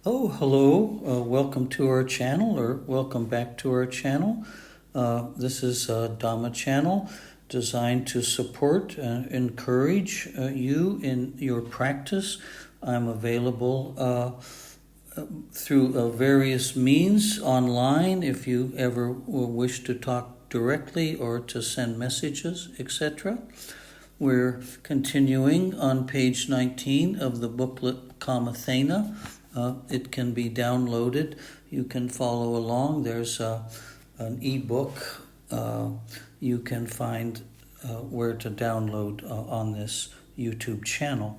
Oh, hello. Welcome to our channel, or welcome back to our channel. This is a Dhamma channel designed to support and encourage you in your practice. I'm available through various means online if you ever wish to talk directly or to send messages, etc. We're continuing on page 19 of the booklet Kamatthana. It can be downloaded. You can follow along. There's an ebook you can find where to download on this YouTube channel.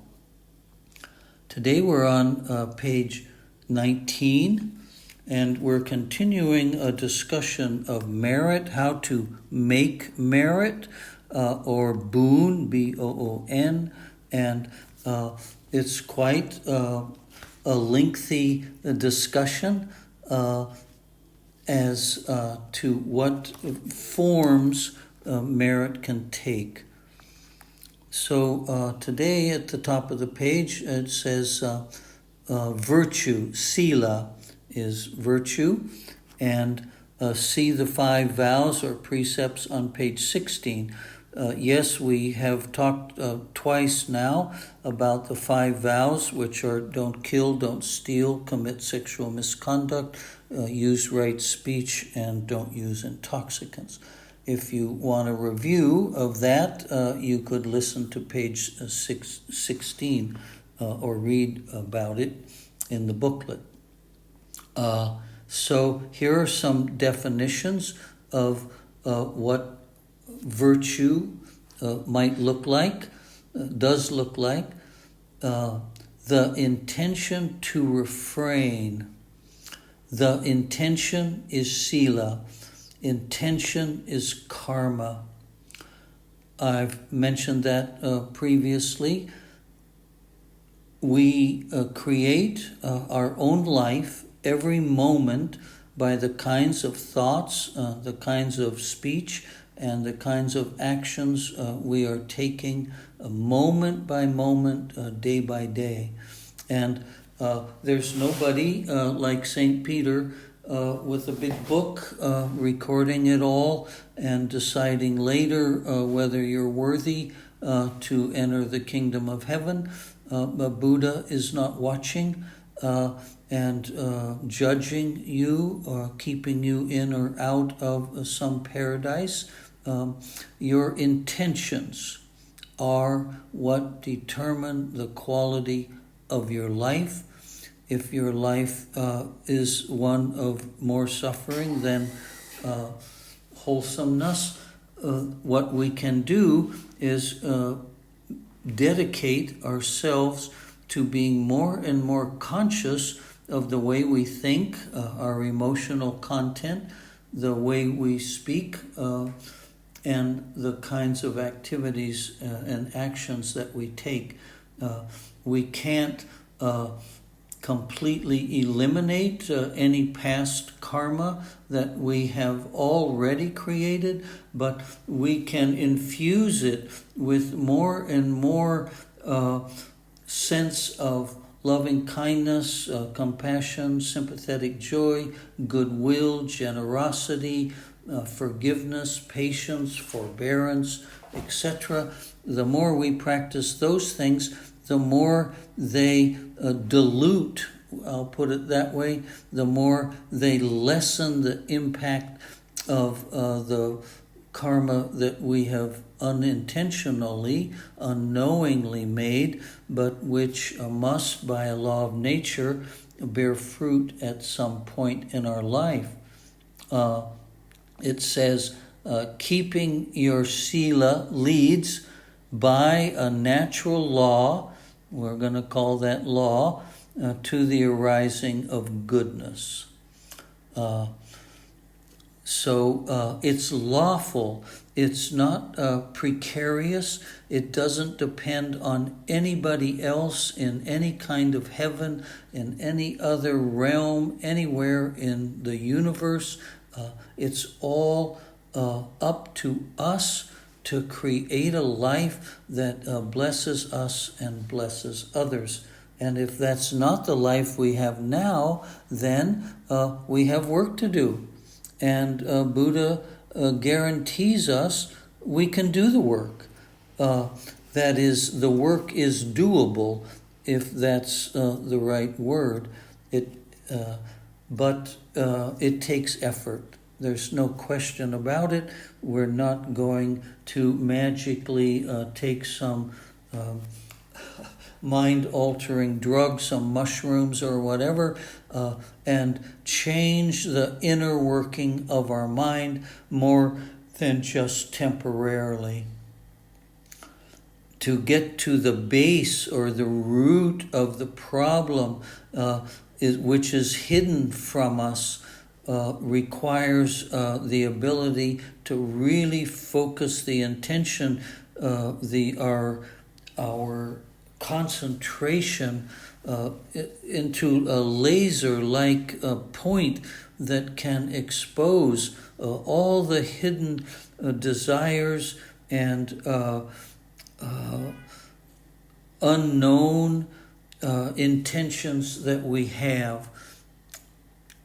Today we're on page 19, and we're continuing a discussion of merit, how to make merit, or boon, B-O-O-N, and it's quite a lengthy discussion as to what forms merit can take. So today at the top of the page it says virtue, sila is virtue, and see the 5 vows or precepts on page 16. Yes, we have talked twice now about the 5 vows, which are don't kill, don't steal, commit sexual misconduct, use right speech, and don't use intoxicants. If you want a review of that, you could listen to page 16 or read about it in the booklet. So here are some definitions of what virtue might look like, does look like. The intention to refrain. The intention is sila. Intention is karma. I've mentioned that previously. We create our own life every moment by the kinds of thoughts, the kinds of speech, and the kinds of actions we are taking moment by moment, day by day. And there's nobody like St. Peter with a big book recording it all and deciding later whether you're worthy to enter the kingdom of heaven. Buddha is not watching and judging you or keeping you in or out of some paradise. Your intentions are what determine the quality of your life. If your life is one of more suffering than wholesomeness, what we can do is dedicate ourselves to being more and more conscious of the way we think, our emotional content, the way we speak, and the kinds of activities and actions that we take. We can't completely eliminate any past karma that we have already created, but we can infuse it with more and more sense of loving kindness, compassion, sympathetic joy, goodwill, generosity, forgiveness, patience, forbearance, etc. The more we practice those things, the more they dilute, I'll put it that way, the more they lessen the impact of the karma that we have unintentionally, unknowingly made, but which must, by a law of nature, bear fruit at some point in our life. It says, keeping your sila leads by a natural law, we're going to call that law, to the arising of goodness. So it's lawful. It's not precarious. It doesn't depend on anybody else in any kind of heaven, in any other realm, anywhere in the universe. It's all up to us to create a life that blesses us and blesses others. And if that's not the life we have now, then we have work to do. And Buddha guarantees us we can do the work. That is, the work is doable, if that's the right word. But it takes effort. There's no question about it. We're not going to magically take some mind-altering drug, some mushrooms or whatever, and change the inner working of our mind more than just temporarily. To get to the base or the root of the problem, which is hidden from us, requires the ability to really focus the intention, our concentration into a laser-like point that can expose all the hidden desires and unknown intentions that we have.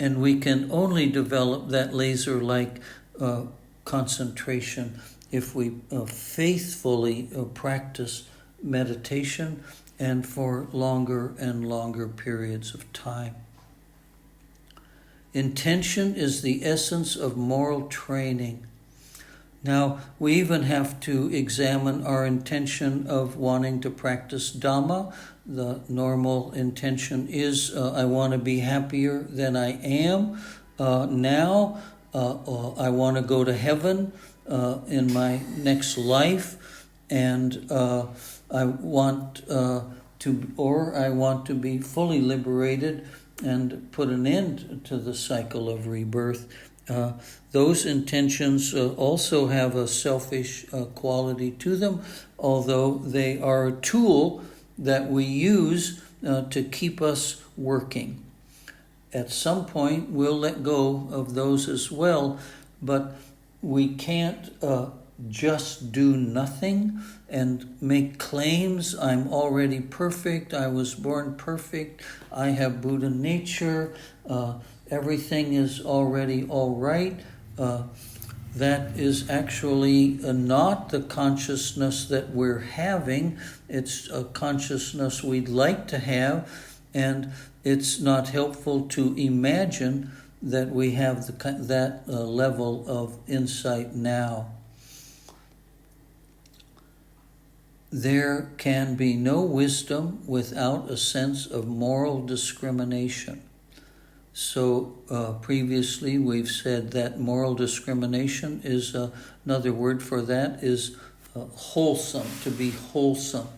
And we can only develop that laser-like concentration if we faithfully practice meditation and for longer and longer periods of time. Intention is the essence of moral training. Now, we even have to examine our intention of wanting to practice Dhamma. The normal intention is, I want to be happier than I am now. I want to go to heaven in my next life, and I want to be fully liberated and put an end to the cycle of rebirth. Those intentions also have a selfish quality to them, although they are a tool that we use to keep us working. At some point, we'll let go of those as well, but we can't just do nothing and make claims. I'm already perfect. I was born perfect. I have Buddha nature. Everything is already all right. That is actually not the consciousness that we're having. It's a consciousness we'd like to have, and it's not helpful to imagine that we have that level of insight now. There can be no wisdom without a sense of moral discrimination. So previously we've said that moral discrimination is another word for that is wholesome, to be wholesome.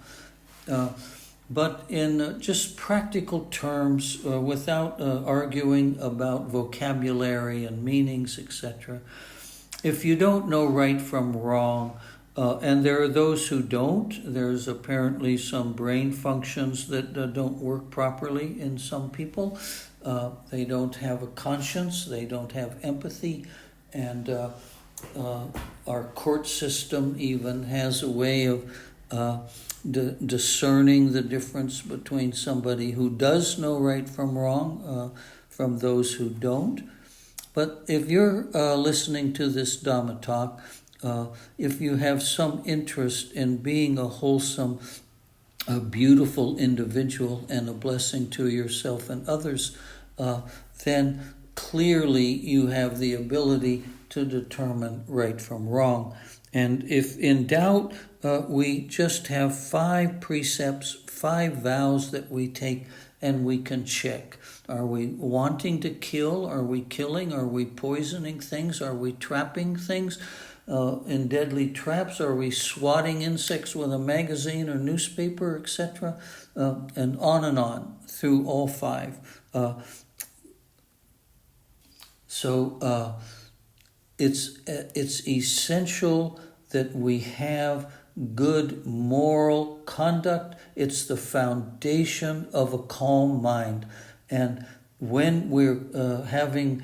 But in just practical terms, without arguing about vocabulary and meanings, etc., if you don't know right from wrong, and there are those who don't, there's apparently some brain functions that don't work properly in some people. They don't have a conscience, they don't have empathy, and our court system even has a way of discerning the difference between somebody who does know right from wrong from those who don't. But if you're listening to this Dhamma talk, if you have some interest in being a wholesome, a beautiful individual and a blessing to yourself and others, then clearly you have the ability to determine right from wrong. And if in doubt, we just have 5 precepts, 5 vows that we take, and we can check. Are we wanting to kill? Are we killing? Are we poisoning things? Are we trapping things in deadly traps? Are we swatting insects with a magazine or newspaper, etc.? And on through all 5. So it's essential that we have good moral conduct. It's the foundation of a calm mind. And when we're having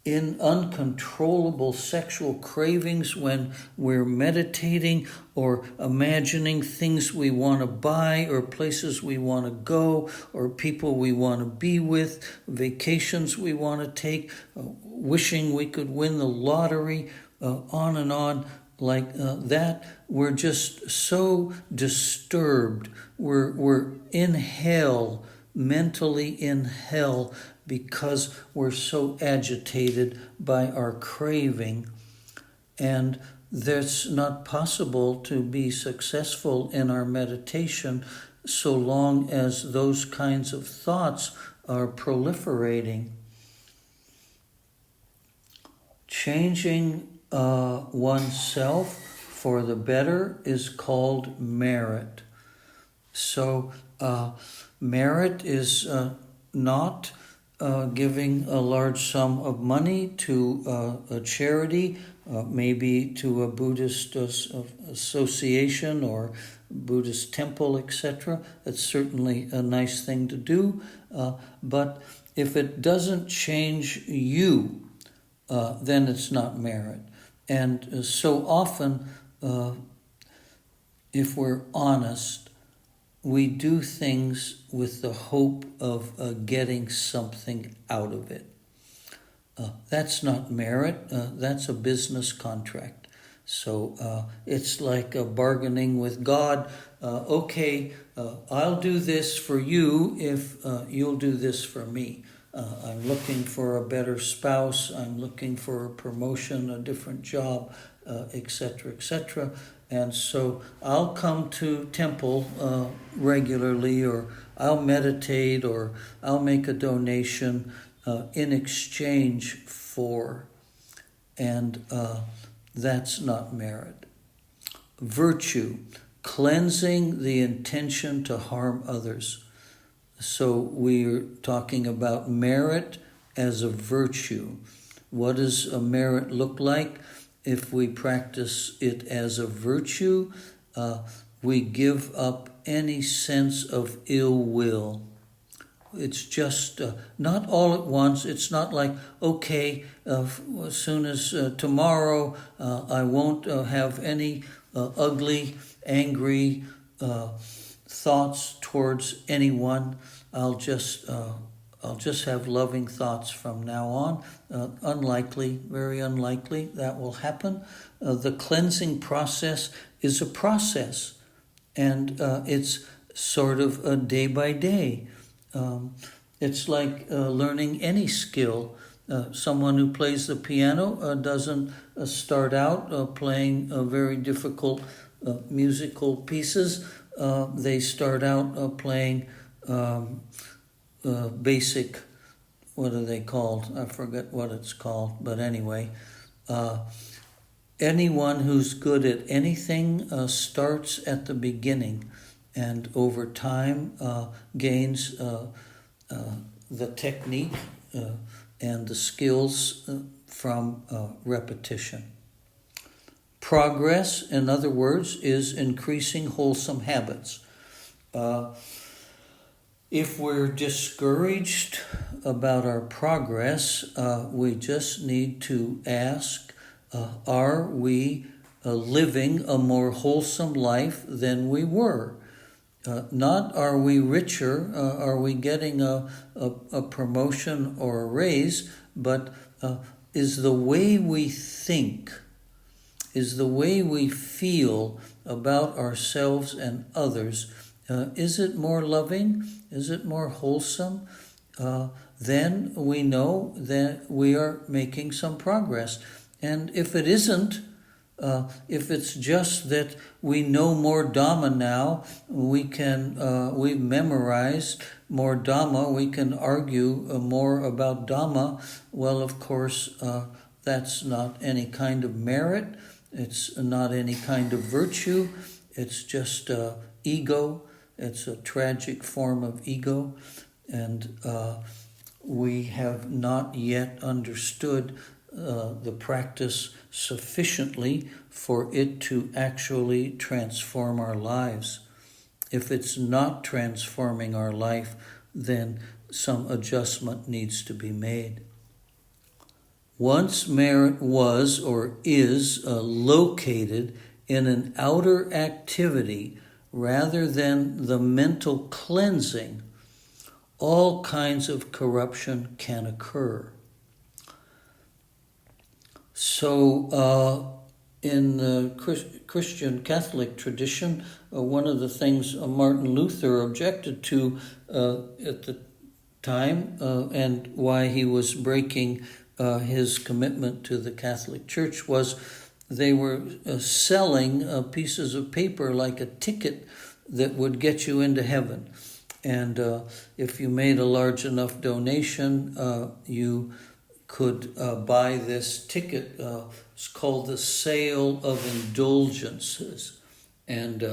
in uncontrollable sexual cravings when we're meditating or imagining things we want to buy or places we want to go or people we want to be with, vacations we want to take, wishing we could win the lottery, on and on like that. We're just so disturbed. We're in hell, mentally in hell, because we're so agitated by our craving. And that's not possible to be successful in our meditation so long as those kinds of thoughts are proliferating. Changing oneself for the better is called merit. So merit is not giving a large sum of money to a charity, maybe to a Buddhist association or Buddhist temple, etc. It's certainly a nice thing to do, but if it doesn't change you, then it's not merit. And so often, if we're honest, we do things with the hope of getting something out of it. That's not merit, that's a business contract. So it's like bargaining with God. Okay, I'll do this for you if you'll do this for me. I'm looking for a better spouse, I'm looking for a promotion, a different job, etc., etc. And so I'll come to temple regularly, or I'll meditate, or I'll make a donation in exchange for, and that's not merit. Virtue, cleansing the intention to harm others. So we're talking about merit as a virtue. What does a merit look like? If we practice it as a virtue, we give up any sense of ill will. It's just not all at once. It's not like, okay, as soon as tomorrow I won't have any ugly, angry thoughts towards anyone. I'll just have loving thoughts from now on. Unlikely, very unlikely that will happen. The cleansing process is a process, and it's sort of a day by day. It's like learning any skill. Someone who plays the piano doesn't start out playing very difficult musical pieces. They start out playing basic, what are they called? I forget what it's called, but anyway. Anyone who's good at anything starts at the beginning, and over time gains the technique and the skills from repetition. Progress, in other words, is increasing wholesome habits. If we're discouraged about our progress, we just need to ask, are we living a more wholesome life than we were? Not are we richer, are we getting a promotion or a raise, but is the way we think, is the way we feel about ourselves and others, is it more loving? Is it more wholesome? Then we know that we are making some progress. And if it isn't, if it's just that we know more Dhamma now, we've memorized more Dhamma, we can argue more about Dhamma, well, of course, that's not any kind of merit, it's not any kind of virtue, it's just ego, it's a tragic form of ego, and we have not yet understood the practice sufficiently for it to actually transform our lives. If it's not transforming our life, then some adjustment needs to be made. Once merit was or is located in an outer activity rather than the mental cleansing, all kinds of corruption can occur. So, in the Christian Catholic tradition, one of the things Martin Luther objected to at the time and why he was breaking his commitment to the Catholic Church was they were selling pieces of paper like a ticket that would get you into heaven. And if you made a large enough donation, you could buy this ticket. It's called the Sale of Indulgences. And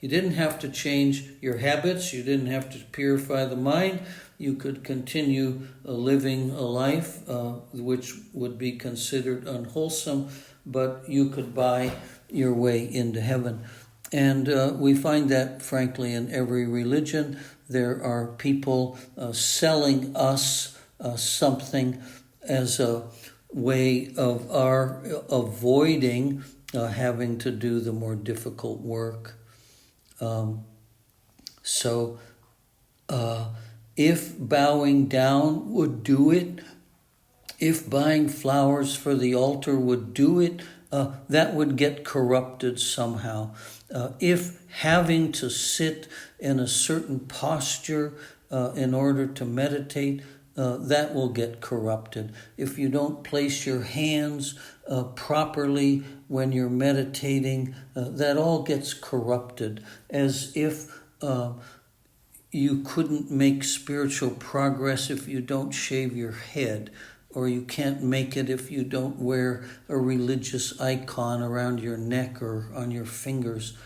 you didn't have to change your habits. You didn't have to purify the mind. You could continue living a life which would be considered unwholesome, but you could buy your way into heaven. And we find that, frankly, in every religion. There are people selling us something as a way of our avoiding having to do the more difficult work. So if bowing down would do it, if buying flowers for the altar would do it, that would get corrupted somehow. If having to sit in a certain posture in order to meditate, that will get corrupted. If you don't place your hands properly when you're meditating, that all gets corrupted, as if you couldn't make spiritual progress if you don't shave your head, or you can't make it if you don't wear a religious icon around your neck or on your fingers.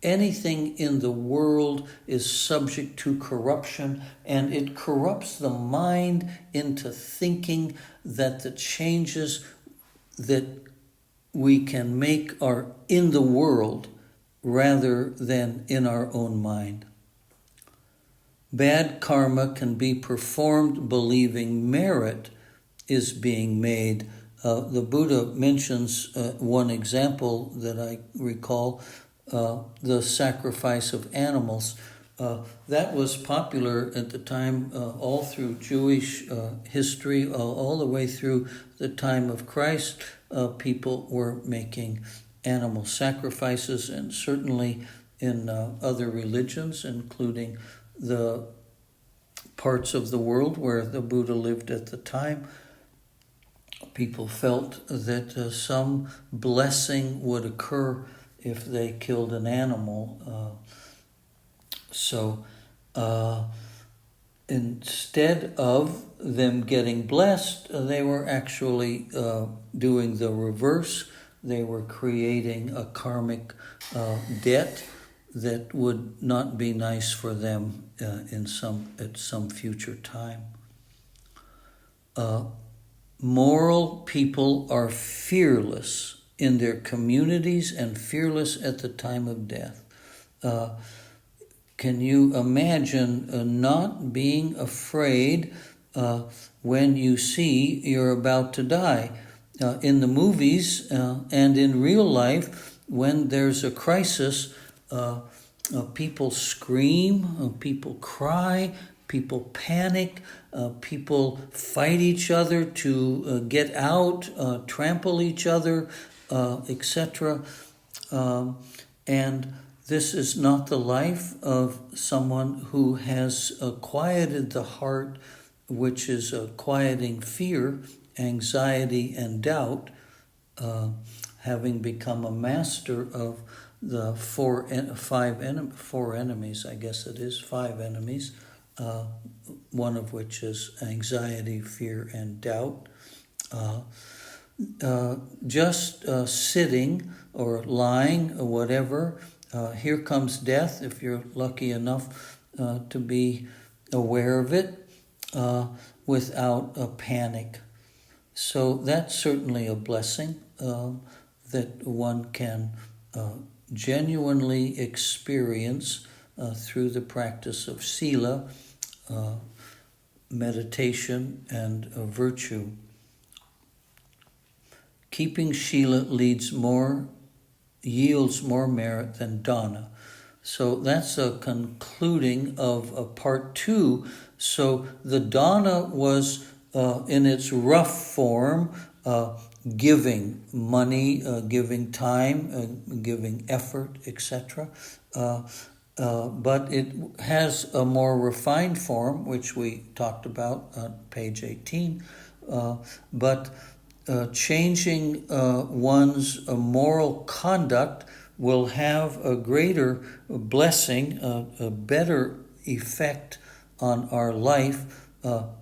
Anything in the world is subject to corruption, and it corrupts the mind into thinking that the changes that we can make are in the world rather than in our own mind. Bad karma can be performed believing merit is being made. The Buddha mentions one example that I recall, the sacrifice of animals. That was popular at the time all through Jewish history, all the way through the time of Christ. People were making animal sacrifices, and certainly in other religions, including the parts of the world where the Buddha lived at the time. People felt that some blessing would occur if they killed an animal. So instead of them getting blessed, they were actually doing the reverse. They were creating a karmic debt that would not be nice for them at some future time. Moral people are fearless in their communities and fearless at the time of death. Can you imagine not being afraid when you see you're about to die? In the movies and in real life, when there's a crisis, people scream, people cry, people panic, people fight each other to get out, trample each other, etc. And this is not the life of someone who has quieted the heart, which is quieting fear, anxiety, and doubt, having become a master of the four enemies, I guess it is, 5 enemies, one of which is anxiety, fear, and doubt. Just sitting or lying or whatever, here comes death, if you're lucky enough to be aware of it, without a panic. So that's certainly a blessing that one can genuinely experience through the practice of sila, meditation, and virtue. keeping Shila yields more merit than dana. So that's a concluding of part 2. So the dana was in its rough form, giving money, giving time, giving effort, etc. But it has a more refined form, which we talked about on page 18. But changing one's moral conduct will have a greater blessing, a better effect on our life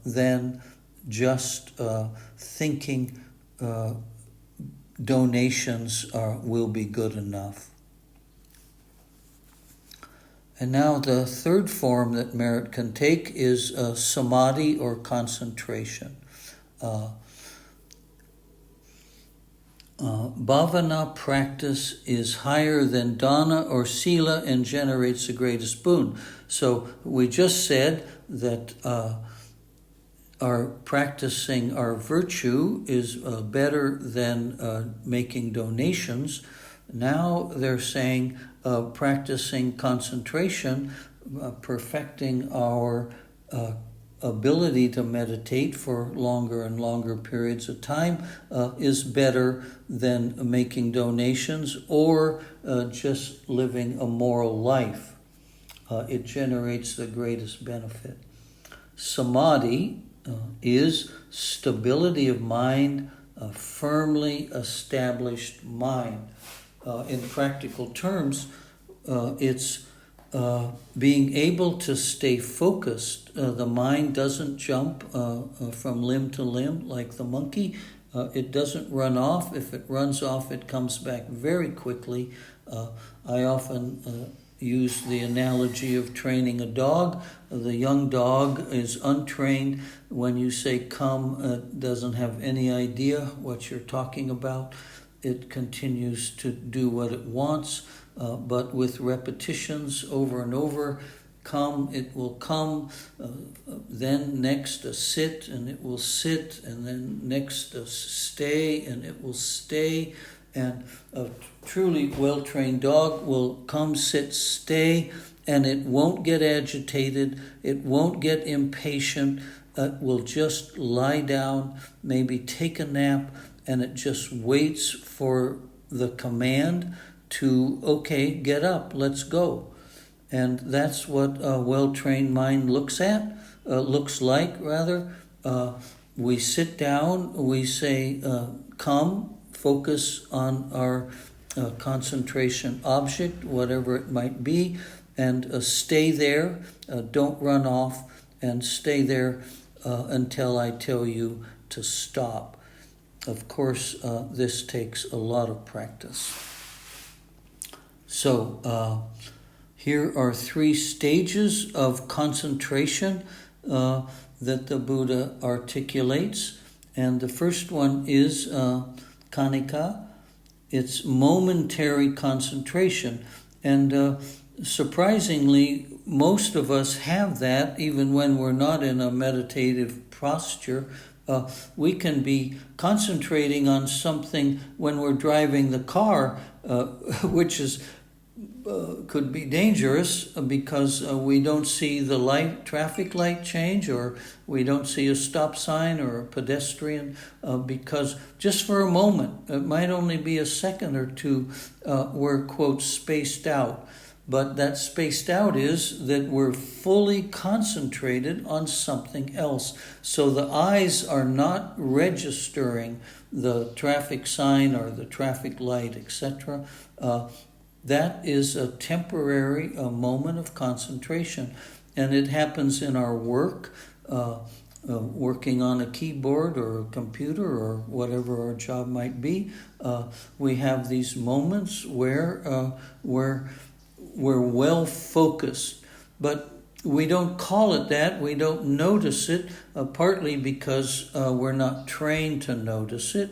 than just thinking donations will be good enough. And now the third form that merit can take is samadhi or concentration. Bhavana practice is higher than dana or sila and generates the greatest boon. So we just said that our practicing our virtue is better than making donations. Now they're saying practicing concentration, perfecting our ability to meditate for longer and longer periods of time is better than making donations or just living a moral life. It generates the greatest benefit. Samadhi is stability of mind, a firmly established mind. In practical terms, it's being able to stay focused. The mind doesn't jump from limb to limb like the monkey. It doesn't run off. If it runs off, it comes back very quickly. I often use the analogy of training a dog. The young dog is untrained. When you say come, it doesn't have any idea what you're talking about. It continues to do what it wants, but with repetitions over and over, come, it will come, then next a sit, and it will sit, and then next a stay, and it will stay. And a truly well-trained dog will come, sit, stay, and it won't get agitated, it won't get impatient, it will just lie down, maybe take a nap, and it just waits for the command to, okay, get up, let's go. And that's what a well-trained mind looks like. We sit down, we say, come, focus on our concentration object, whatever it might be, and stay there, don't run off, and stay there until I tell you to stop. Of course, this takes a lot of practice. So, here are 3 stages of concentration that the Buddha articulates. And the first one is kanika. It's momentary concentration. And surprisingly, most of us have that even when we're not in a meditative posture. We can be concentrating on something when we're driving the car, which is could be dangerous because we don't see the traffic light change, or we don't see a stop sign or a pedestrian, because just for a moment, it might only be a second or two, we're, quote, spaced out. But that spaced out is that we're fully concentrated on something else. So the eyes are not registering the traffic sign or the traffic light, etc. That is a temporary moment of concentration. And it happens in our work, working on a keyboard or a computer or whatever our job might be. We have these moments where we're well focused, but we don't call it that, we don't notice it, partly because we're not trained to notice it,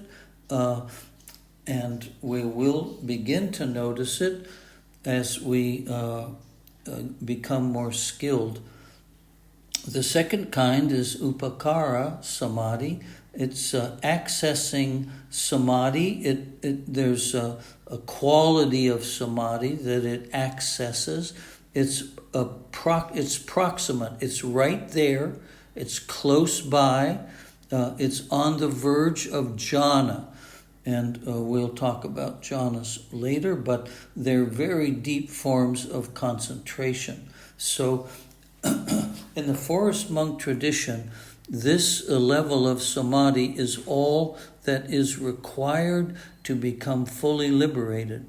and we will begin to notice it as we become more skilled. The second kind is upakara samadhi. It's accessing samadhi. There's a quality of samadhi that it accesses. It's proximate. It's right there. It's close by. It's on the verge of jhana. And we'll talk about jhanas later, but they're very deep forms of concentration. So in the forest monk tradition, this level of samadhi is all that is required to become fully liberated.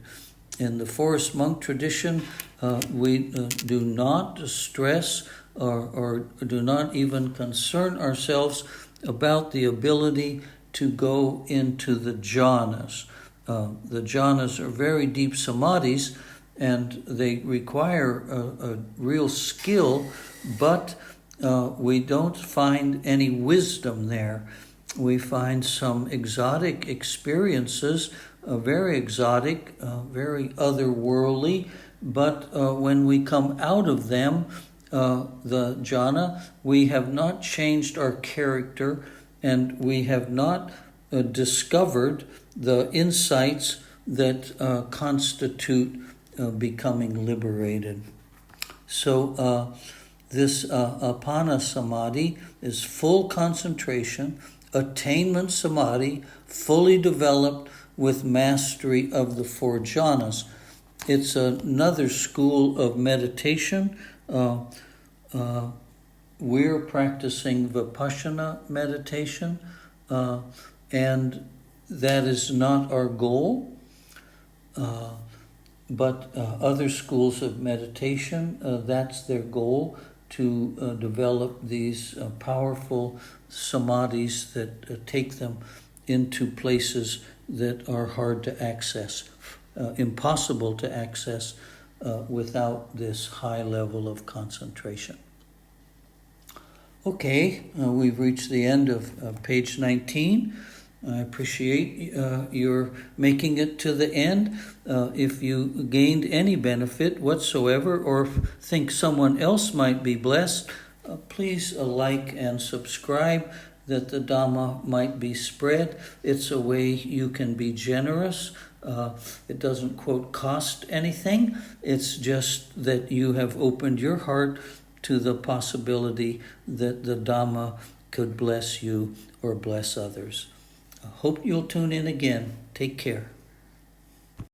In the forest monk tradition, we do not stress or do not even concern ourselves about the ability to go into the jhanas. The jhanas are very deep samadhis, and they require a real skill, but we don't find any wisdom there. We find some exotic experiences, very exotic, very otherworldly, but when we come out of them, the jhana, we have not changed our character, and we have not discovered the insights that constitute becoming liberated. So this apana samadhi is full concentration, attainment samadhi, fully developed with mastery of the four jhanas. It's another school of meditation. We're practicing Vipassana meditation, and that is not our goal. But other schools of meditation, that's their goal, to develop these powerful samadhis that take them into places that are hard to access, impossible to access without this high level of concentration. Okay, we've reached the end of page 19. I appreciate your making it to the end. If you gained any benefit whatsoever, or think someone else might be blessed, please like and subscribe, that the Dhamma might be spread. It's a way you can be generous. It doesn't, quote, cost anything. It's just that you have opened your heart to the possibility that the Dhamma could bless you or bless others. I hope you'll tune in again. Take care.